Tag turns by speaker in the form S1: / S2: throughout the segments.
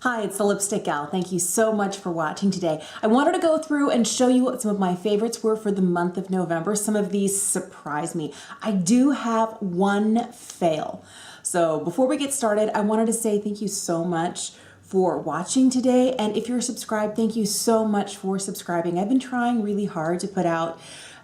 S1: Hi, it's the Lipstick Gal. Thank you so much for watching today. I wanted to go through and show you what some of my favorites were for the month of November. Some of these surprised me. I do have one fail. So before we get started, I wanted to say thank you so much for watching today. And if you're subscribed, thank you so much for subscribing. I've been trying really hard to put out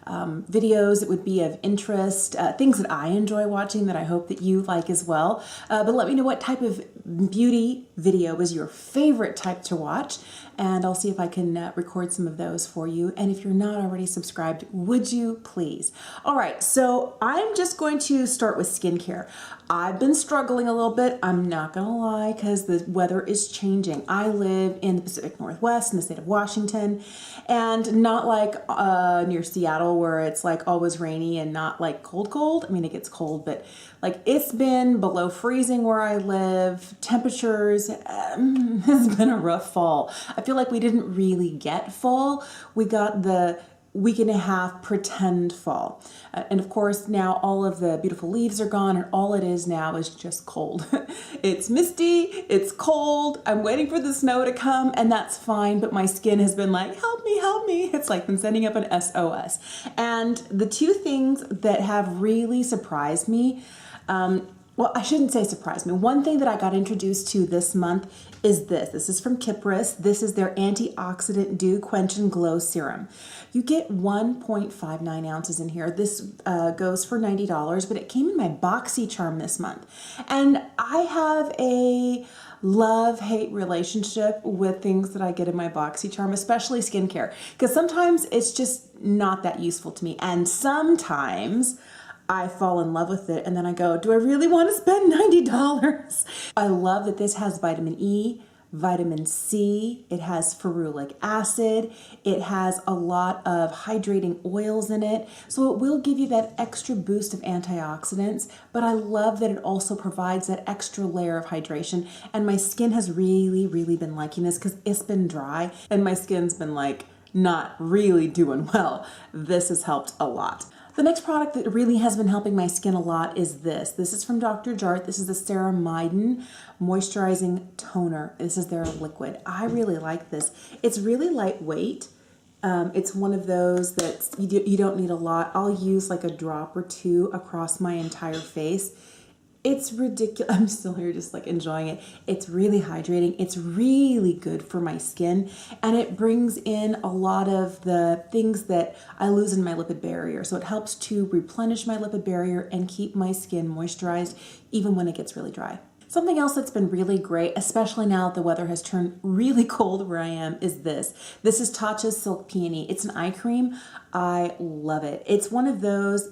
S1: videos that would be of interest, things that I enjoy watching that I hope that you like as well. But let me know what type of beauty video is your favorite type to watch, and I'll see if I can record some of those for you. And if you're not already subscribed, would you please? All right, so I'm just going to start with skincare. I've been struggling a little bit, I'm not gonna lie, because the weather is changing. I live in the Pacific Northwest in the state of Washington, and not like near Seattle where it's like always rainy and not like cold. I mean, it gets cold, but like it's been below freezing where I live. Temperatures has been a rough fall. I feel like we didn't really get fall. We got the week and a half pretend fall. And of course now all of the beautiful leaves are gone and all it is now is just cold. It's misty, it's cold, I'm waiting for the snow to come and that's fine, but my skin has been like, help me, help me. It's like been sending up an SOS. And the two things that have really surprised me, well, I shouldn't say surprised me. One thing that I got introduced to this month is this. This is from Kypris. This is their Antioxidant Dew Quench and Glow Serum. You get 1.59 ounces in here. This goes for $90, but it came in my Boxycharm this month. And I have a love-hate relationship with things that I get in my Boxycharm, especially skincare, because sometimes it's just not that useful to me. And sometimes I fall in love with it and then I go, do I really want to spend $90? I love that this has vitamin E, vitamin C, it has ferulic acid, it has a lot of hydrating oils in it, so it will give you that extra boost of antioxidants, but I love that it also provides that extra layer of hydration, and my skin has really been liking this because it's been dry and my skin's been like not really doing well. This has helped a lot. The next product that really has been helping my skin a lot is this. This is from Dr. Jart. This is the Ceramidin Moisturizing Toner. This is their liquid. I really like this. It's really lightweight. It's one of those that you don't need a lot. I'll use like a drop or two across my entire face. It's ridiculous. I'm still here just like enjoying it. It's really hydrating. It's really good for my skin, and it brings in a lot of the things that I lose in my lipid barrier. So it helps to replenish my lipid barrier and keep my skin moisturized even when it gets really dry. Something else that's been really great, especially now that the weather has turned really cold where I am, is this. This is Tatcha's Silk Peony. It's an eye cream. I love it. It's one of those,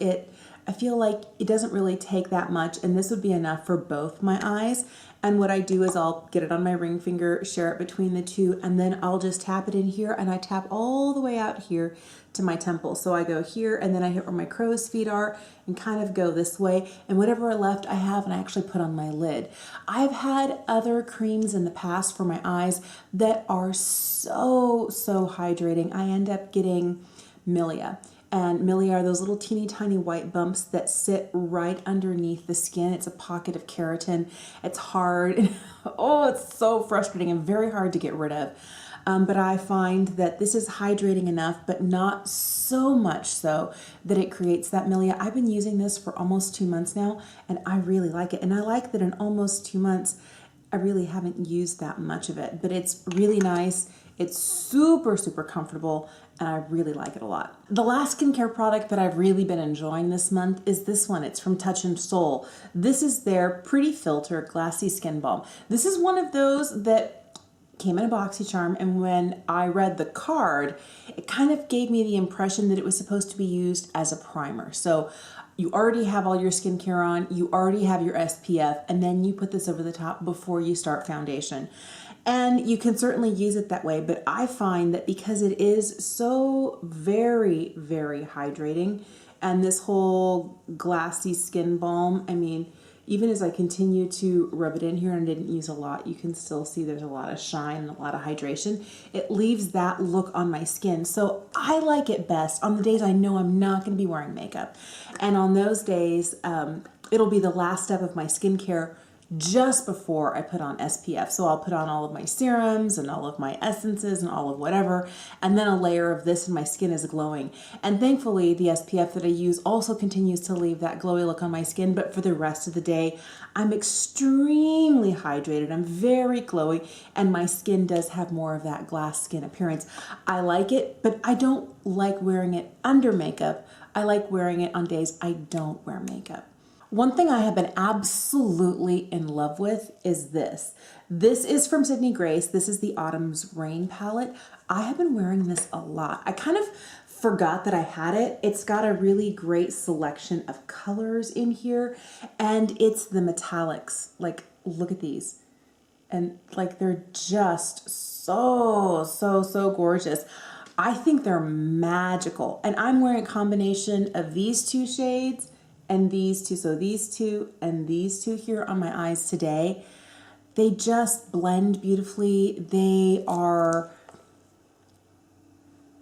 S1: I feel like it doesn't really take that much, and this would be enough for both my eyes. And what I do is I'll get it on my ring finger, share it between the two, and then I'll just tap it in here, and I tap all the way out here to my temple. So I go here, and then I hit where my crow's feet are and kind of go this way, and whatever left I have, and I actually put on my lid. I've had other creams in the past for my eyes that are so hydrating. I end up getting Milia. And Milia are those little teeny tiny white bumps that sit right underneath the skin. It's a pocket of keratin. It's hard. Oh, it's so frustrating and very hard to get rid of. But I find that this is hydrating enough, but not so much so that it creates that Milia. I've been using this for almost 2 months now, and I really like it. And I like that in almost 2 months, I really haven't used that much of it, but it's really nice. It's super comfortable, and I really like it a lot. The last skincare product that I've really been enjoying this month is this one. It's from Touch and Soul. This is their Pretty Filter Glassy Skin Balm. This is one of those that came in a Boxycharm, and when I read the card, it kind of gave me the impression that it was supposed to be used as a primer. So you already have all your skincare on, you already have your SPF, and then you put this over the top before you start foundation. And you can certainly use it that way, but I find that because it is so very hydrating, and this whole glassy skin balm, I mean, even as I continue to rub it in here, and I didn't use a lot, you can still see there's a lot of shine and a lot of hydration. It leaves that look on my skin. So I like it best on the days I know I'm not going to be wearing makeup. And on those days, it'll be the last step of my skincare just before I put on SPF. So I'll put on all of my serums and all of my essences and all of whatever, and then a layer of this and my skin is glowing. And thankfully the SPF that I use also continues to leave that glowy look on my skin, but for the rest of the day, I'm extremely hydrated. I'm very glowy, and my skin does have more of that glass skin appearance. I like it, but I don't like wearing it under makeup. I like wearing it on days I don't wear makeup. One thing I have been absolutely in love with is this. This is from Sidney Gray. This is the Autumn's Rain palette. I have been wearing this a lot. I kind of forgot that I had it. It's got a really great selection of colors in here, and it's the metallics. Like, look at these. And like, they're just so gorgeous. I think they're magical. And I'm wearing a combination of these two shades and these two. So these two and these two here on my eyes today. They just blend beautifully. They're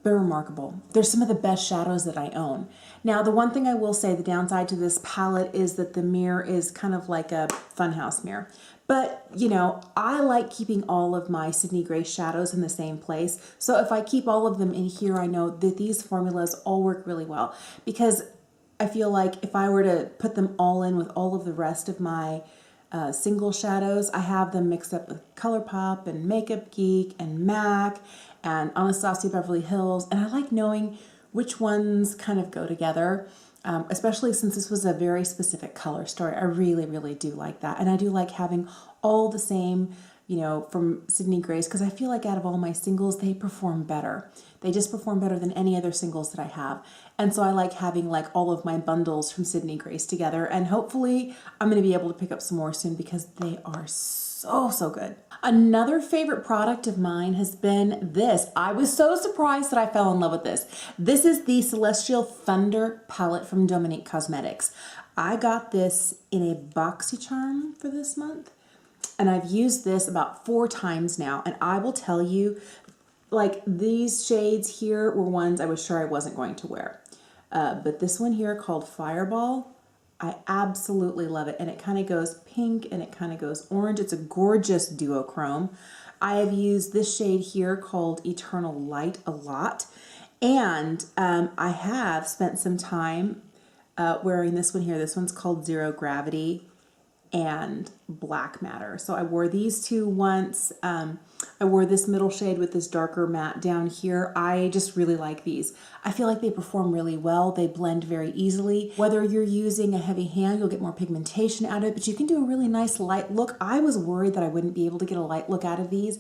S1: remarkable. They're some of the best shadows that I own. Now, the one thing I will say, the downside to this palette is that the mirror is kind of like a funhouse mirror. But, you know, I like keeping all of my Sidney Gray shadows in the same place. So if I keep all of them in here, I know that these formulas all work really well, because I feel like if I were to put them all in with all of the rest of my single shadows, I have them mixed up with Colourpop and Makeup Geek and MAC and Anastasia Beverly Hills, and I like knowing which ones kind of go together, especially since this was a very specific color story. I really do like that, and I do like having all the same, you know, from Sidney Gray's, because I feel like out of all my singles, they perform better. They just perform better than any other singles that I have. And so I like having like all of my bundles from Sidney Gray's together, and hopefully I'm going to be able to pick up some more soon because they are so good. Another favorite product of mine has been this. I was so surprised that I fell in love with this. This is the Celestial Thunder palette from Dominique Cosmetics. I got this in a Boxycharm for this month, and I've used this about 4 times now, and I will tell you, like, these shades here were ones I was sure I wasn't going to wear. But this one here called Fireball, I absolutely love it. And it kind of goes pink and it kind of goes orange. It's a gorgeous duochrome. I have used this shade here called Eternal Light a lot. And I have spent some time wearing this one here. This one's called Zero Gravity and Black Matter. So I wore these two once. I wore this middle shade with this darker matte down here. I just really like these. I feel like they perform really well. They blend very easily. Whether you're using a heavy hand, you'll get more pigmentation out of it, but you can do a really nice light look. I was worried that I wouldn't be able to get a light look out of these.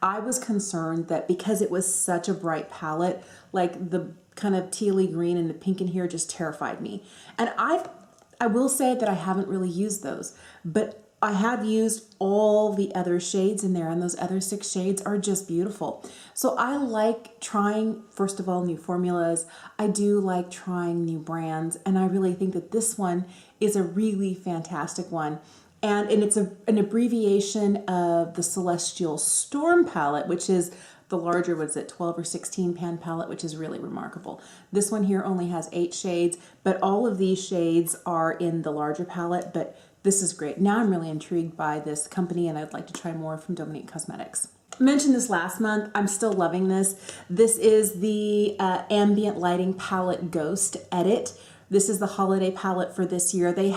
S1: I was concerned that because it was such a bright palette, like the kind of tealy green and the pink in here just terrified me. And I will say that I haven't really used those, but I have used all the other shades in there, and those other 6 shades are just beautiful. So I like trying, first of all, new formulas. I do like trying new brands, and I really think that this one is a really fantastic one. And it's an abbreviation of the Celestial Storm palette, which is the larger, was it 12 or 16 pan palette, which is really remarkable. This one here only has 8 shades, but all of these shades are in the larger palette, but this is great. Now I'm really intrigued by this company, and I'd like to try more from Dominique Cosmetics. I mentioned this last month. I'm still loving this. This is the Ambient Lighting Palette Ghost Edit. This is the holiday palette for this year. They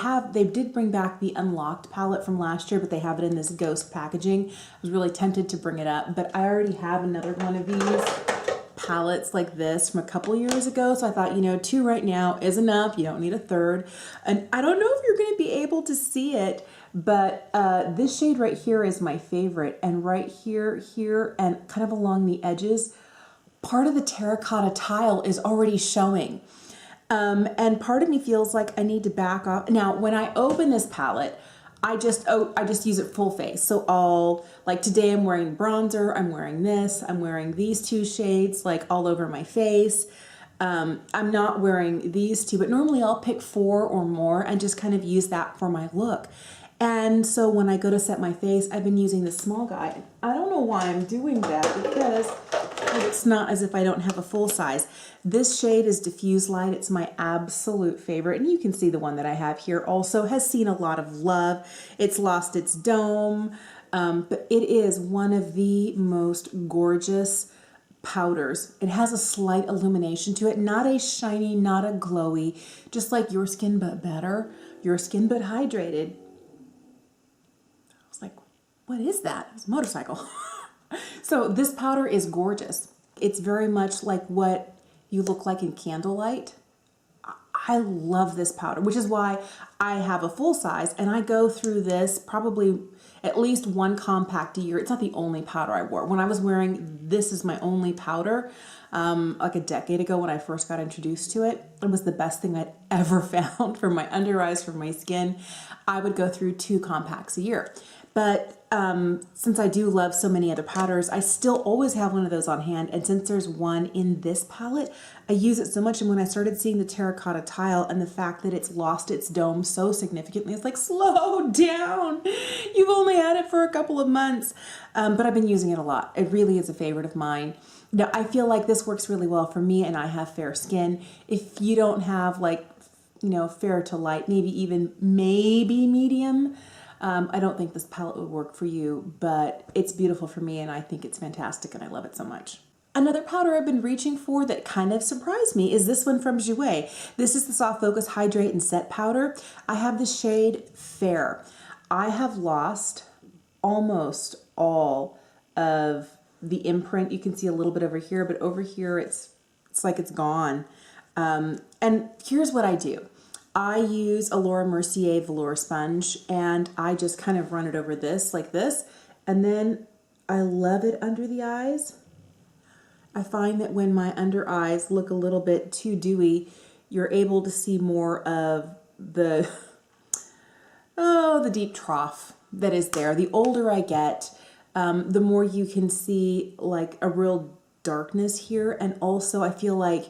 S1: did bring back the Unlocked palette from last year, but they have it in this ghost packaging. I was really tempted to bring it up, but I already have another one of these palettes like this from a couple years ago. So I thought, you know, 2 right now is enough. You don't need a third. And I don't know if you're going to be able to see it, but this shade right here is my favorite. And right here, and kind of along the edges, part of the terracotta tile is already showing. And part of me feels like I need to back off. Now, when I open this palette, I just use it full face. So like today I'm wearing bronzer, I'm wearing this, I'm wearing these 2 shades like all over my face. I'm not wearing these 2, but normally I'll pick 4 or more and just kind of use that for my look. And so when I go to set my face, I've been using this small guy. I don't know why I'm doing that, because It's not as if I don't have a full size. This shade is Diffuse Light. It's my absolute favorite. And you can see the one that I have here also has seen a lot of love. It's lost its dome, but it is one of the most gorgeous powders. It has a slight illumination to it, not a shiny, not a glowy, just like Your Skin But Better, Your Skin But Hydrated. I was like, what is that? It's a motorcycle. So this powder is gorgeous. It's very much like what you look like in candlelight. I love this powder, which is why I have a full size and I go through this probably at least one compact a year. It's not the only powder I wore. When I was wearing this is my only powder, like a decade ago when I first got introduced to it, it was the best thing I'd ever found for my under eyes, for my skin. I would go through 2 compacts a year. But since I do love so many other powders, I still always have one of those on hand. And since there's one in this palette, I use it so much. And when I started seeing the terracotta tile and the fact that it's lost its dome so significantly, it's like, slow down. You've only had it for a couple of months. But I've been using it a lot. It really is a favorite of mine. Now, I feel like this works really well for me and I have fair skin. If you don't have like, you know, fair to light, maybe medium, I don't think this palette would work for you, but it's beautiful for me and I think it's fantastic and I love it so much. Another powder I've been reaching for that kind of surprised me is this one from Jouer. This is the Soft Focus Hydrate and Set Powder. I have the shade Fair. I have lost almost all of the imprint. You can see a little bit over here, but over here it's like it's gone. And here's what I do. I use a Laura Mercier velour sponge and I just kind of run it over this like this, and then I love it under the eyes. I find that when my under eyes look a little bit too dewy, you're able to see more of the deep trough that is there. The older I get, the more you can see like a real darkness here, and also I feel like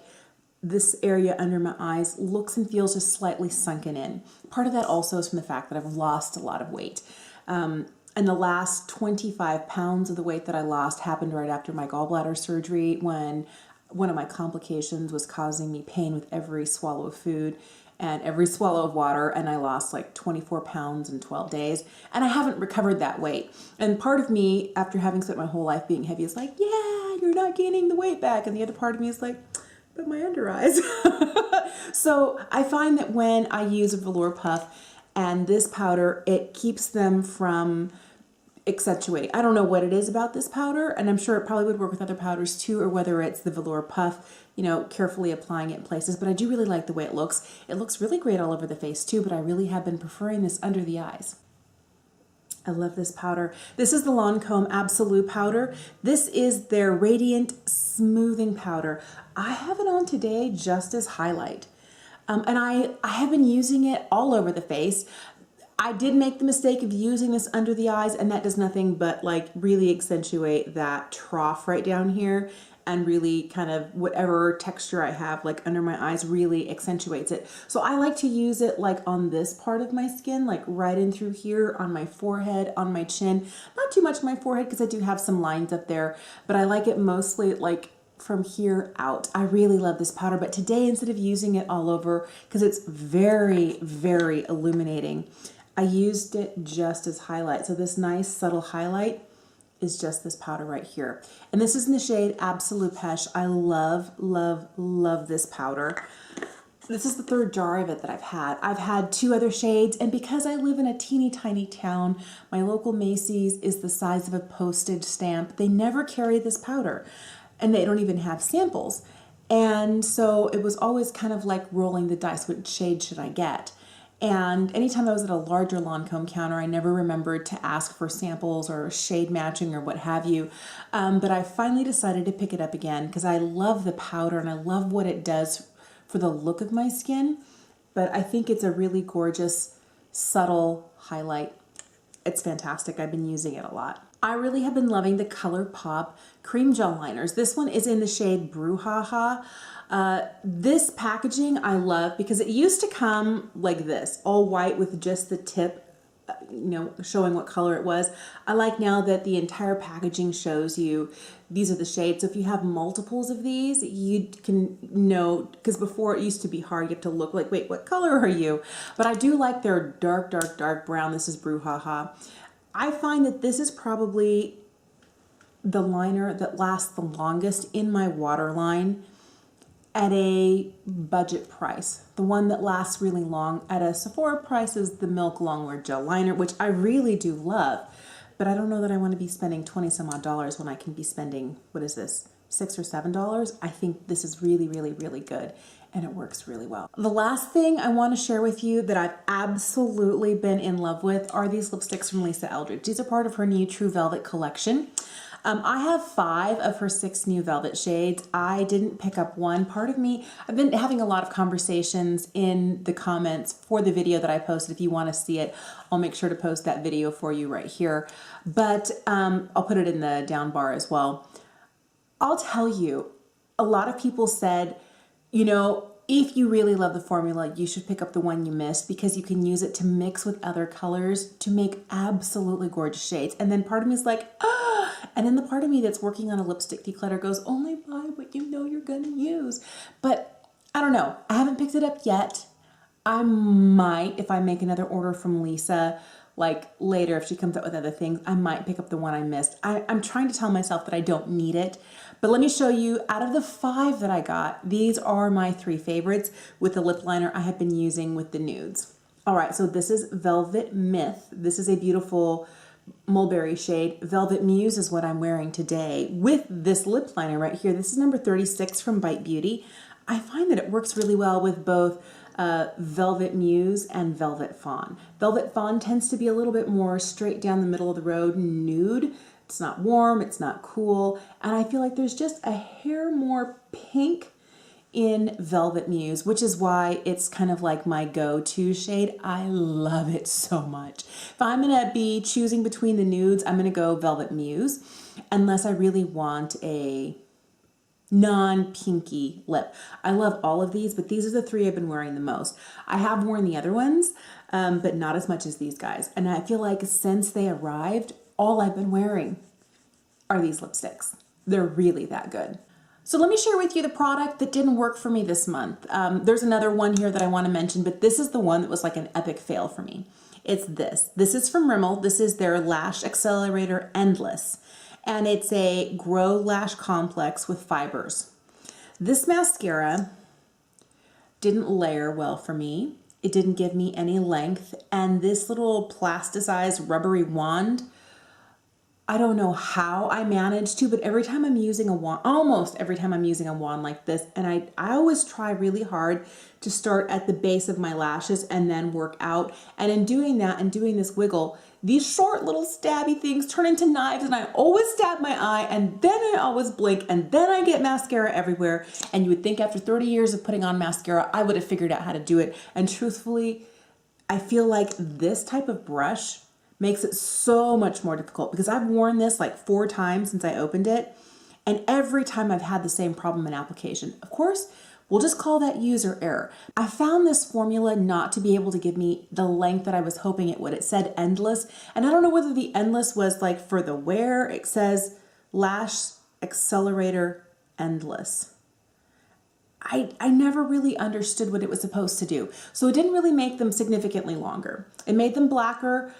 S1: this area under my eyes looks and feels just slightly sunken in. Part of that also is from the fact that I've lost a lot of weight. And the last 25 pounds of the weight that I lost happened right after my gallbladder surgery, when one of my complications was causing me pain with every swallow of food and every swallow of water, and I lost like 24 pounds in 12 days, and I haven't recovered that weight. And part of me, after having spent my whole life being heavy, is like, yeah, you're not gaining the weight back. And the other part of me is like, but my under eyes. So I find that when I use a velour puff and this powder, it keeps them from accentuating. I don't know what it is about this powder, and I'm sure it probably would work with other powders too, or whether it's the velour puff, you know, carefully applying it in places, but I do really like the way it looks. It looks really great all over the face too, but I really have been preferring this under the eyes. I love this powder. This is the Lancome Absolue powder. This is their Radiant Smoothing Powder. I have it on today just as highlight. And I have been using it all over the face. I did make the mistake of using this under the eyes, and that does nothing but like really accentuate that trough right down here, and really kind of whatever texture I have like under my eyes really accentuates it. So I like to use it like on this part of my skin, like right in through here on my forehead, on my chin. Not too much on my forehead because I do have some lines up there, but I like it mostly like from here out. I really love this powder, but today instead of using it all over, because it's very, very illuminating, I used it just as highlight. So this nice subtle highlight is just this powder right here. And this is in the shade Absolue Peche. I love, love, love this powder. This is the 3rd jar of it that I've had. I've had 2 other shades, and because I live in a teeny tiny town, my local Macy's is the size of a postage stamp. They never carry this powder, and they don't even have samples. And so it was always kind of like rolling the dice. What shade should I get? And anytime I was at a larger Lancome counter, I never remembered to ask for samples or shade matching or what have you. But I finally decided to pick it up again because I love the powder and I love what it does for the look of my skin. But I think it's a really gorgeous, subtle highlight. It's fantastic. I've been using it a lot. I really have been loving the Colourpop cream gel liners. This one is in the shade Brew-ha-ha. This packaging I love because it used to come like this, all white with just the tip showing what color it was. I like now that the entire packaging shows you these are the shades. So if you have multiples of these, you can know, because before it used to be hard. You have to look like, wait, what color are you? But I do like their dark, dark, dark brown. This is Brew-ha-ha. I find that this is probably the liner that lasts the longest in my waterline at a budget price. The one that lasts really long at a Sephora price is the Milk Longwear Gel Liner, which I really do love. But I don't know that I want to be spending 20 some odd dollars when I can be spending, what is this, $6 or $7? I think this is really, really, really good, and it works really well. The last thing I want to share with you that I've absolutely been in love with are these lipsticks from Lisa Eldridge. These are part of her new True Velvet collection. I have 5 of her 6 new velvet shades. I didn't pick up one. Part of me, I've been having a lot of conversations in the comments for the video that I posted. If you want to see it, I'll make sure to post that video for you right here. But I'll put it in the down bar as well. I'll tell you, a lot of people said, if you really love the formula, you should pick up the one you missed because you can use it to mix with other colors to make absolutely gorgeous shades. And then part of me is like, and then the part of me that's working on a lipstick declutter goes, only buy what you know you're gonna use. But I don't know, I haven't picked it up yet. I might, if I make another order from Lisa, like later if she comes up with other things, I might pick up the one I missed. I'm trying to tell myself that I don't need it. But let me show you, out of the 5 that I got, these are my 3 favorites with the lip liner I have been using with the nudes. All right, so this is Velvet Myth. This is a beautiful mulberry shade. Velvet Muse is what I'm wearing today with this lip liner right here. This is number 36 from Bite Beauty. I find that it works really well with both Velvet Muse and Velvet Fawn. Velvet Fawn tends to be a little bit more straight down the middle of the road nude. It's not warm, it's not cool, and I feel like there's just a hair more pink in Velvet Muse, which is why it's kind of like my go-to shade. I love it so much. If I'm gonna be choosing between the nudes, I'm gonna go Velvet Muse, unless I really want a non-pinky lip. I love all of these, but these are the 3 I've been wearing the most. I have worn the other ones, but not as much as these guys. And I feel like since they arrived, all I've been wearing are these lipsticks. They're really that good. So let me share with you the product that didn't work for me this month. There's another one here that I want to mention, but this is the one that was like an epic fail for me. It's this. This is from Rimmel. This is their Lash Accelerator Endless. And it's a Grow Lash Complex with fibers. This mascara didn't layer well for me. It didn't give me any length. And this little plasticized rubbery wand, I don't know how I managed to, but every time I'm using a wand, almost every time I'm using a wand like this, and I always try really hard to start at the base of my lashes and then work out. And in doing that and doing this wiggle, these short little stabby things turn into knives, and I always stab my eye, and then I always blink, and then I get mascara everywhere. And you would think after 30 years of putting on mascara, I would have figured out how to do it. And truthfully, I feel like this type of brush makes it so much more difficult because I've worn this like 4 times since I opened it, and every time I've had the same problem in application. Of course, we'll just call that user error. I found this formula not to be able to give me the length that I was hoping it would. It said endless, and I don't know whether the endless was like for the wear. It says Lash Accelerator Endless. I never really understood what it was supposed to do. So it didn't really make them significantly longer. It made them blacker,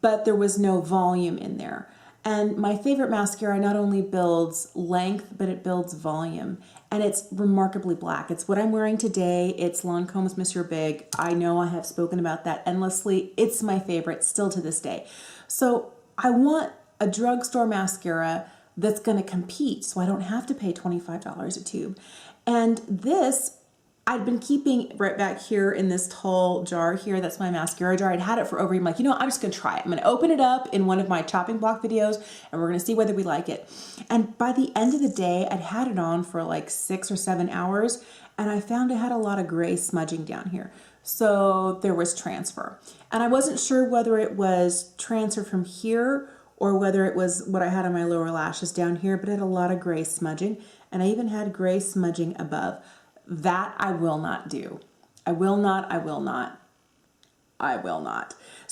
S1: but there was no volume in there. And my favorite mascara not only builds length, but it builds volume. And it's remarkably black. It's what I'm wearing today. It's Lancome's Monsieur Big. I know I have spoken about that endlessly. It's my favorite still to this day. So I want a drugstore mascara that's gonna compete so I don't have to pay $25 a tube. And this, I'd been keeping right back here in this tall jar here. That's my mascara jar. I'd had it for over, I'm like, I'm just gonna try it. I'm gonna open it up in one of my chopping block videos and we're gonna see whether we like it. And by the end of the day, I'd had it on for like 6 or 7 hours, and I found it had a lot of gray smudging down here. So there was transfer. And I wasn't sure whether it was transfer from here or whether it was what I had on my lower lashes down here, but it had a lot of gray smudging. And I even had gray smudging above. That I will not do. I will not.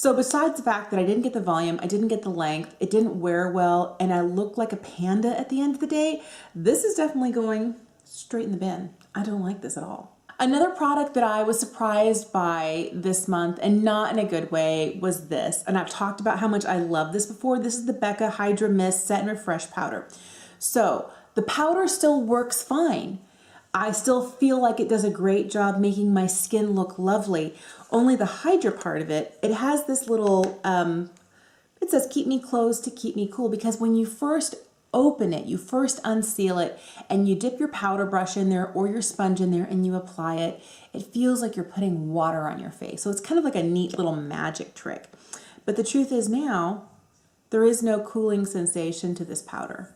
S1: So besides the fact that I didn't get the volume, I didn't get the length, it didn't wear well, and I look like a panda at the end of the day, this is definitely going straight in the bin. I don't like this at all. Another product that I was surprised by this month, and not in a good way, was this. And I've talked about how much I love this before. This is the Becca Hydra Mist Set and Refresh Powder. So the powder still works fine. I still feel like it does a great job making my skin look lovely. Only the Hydra part of it, it has this little, it says keep me closed to keep me cool, because when you first open it, you first unseal it, and you dip your powder brush in there or your sponge in there and you apply it, it feels like you're putting water on your face. So it's kind of like a neat little magic trick. But the truth is now, there is no cooling sensation to this powder.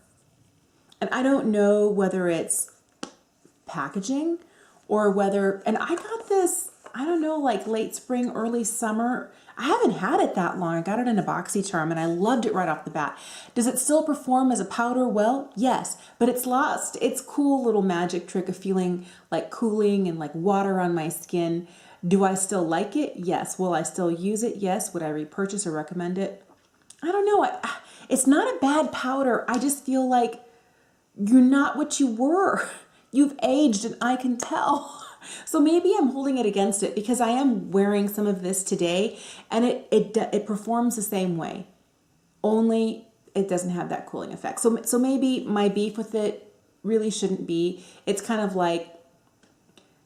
S1: And I don't know whether it's packaging or whether, and I got this, I don't know, like late spring, early summer. I haven't had it that long. I got it in a Boxycharm and I loved it right off the bat. Does it still perform as a powder? Well, yes, but it's lost its cool little magic trick of feeling like cooling and like water on my skin. Do I still like it? Yes. Will I still use it? Yes. Would I repurchase or recommend it? I don't know. It's not a bad powder. I just feel like you're not what you were. You've aged and I can tell. So maybe I'm holding it against it because I am wearing some of this today and it performs the same way, only it doesn't have that cooling effect. So maybe my beef with it really shouldn't be. It's kind of like,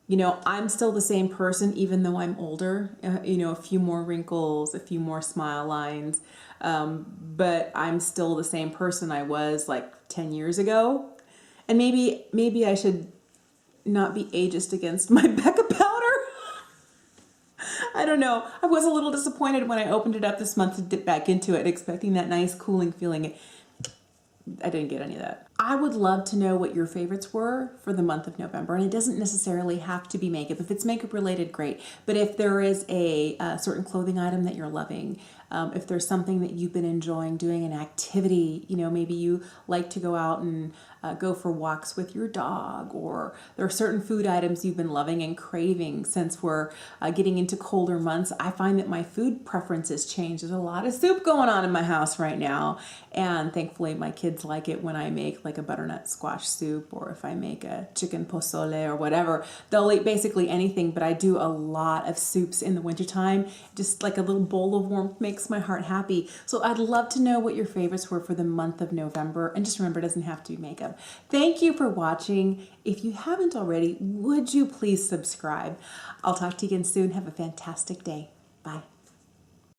S1: you know, I'm still the same person even though I'm older, you know, a few more wrinkles, a few more smile lines, but I'm still the same person I was like 10 years ago. And maybe I should not be ageist against my Becca powder. I don't know. I was a little disappointed when I opened it up this month to dip back into it, expecting that nice cooling feeling. I didn't get any of that. I would love to know what your favorites were for the month of November, and it doesn't necessarily have to be makeup. If it's makeup related, great. But if there is a certain clothing item that you're loving, if there's something that you've been enjoying doing, an activity, you know, maybe you like to go out and go for walks with your dog, or there are certain food items you've been loving and craving since we're getting into colder months. I find that my food preferences change. There's a lot of soup going on in my house right now, and thankfully my kids like it when I make like a butternut squash soup, or if I make a chicken pozole or whatever. They'll eat basically anything, but I do a lot of soups in the wintertime. Just like a little bowl of warmth makes my heart happy. So I'd love to know what your favorites were for the month of November. And just remember, it doesn't have to be makeup. Thank you for watching. If you haven't already, would you please subscribe? I'll talk to you again soon. Have a fantastic day. Bye.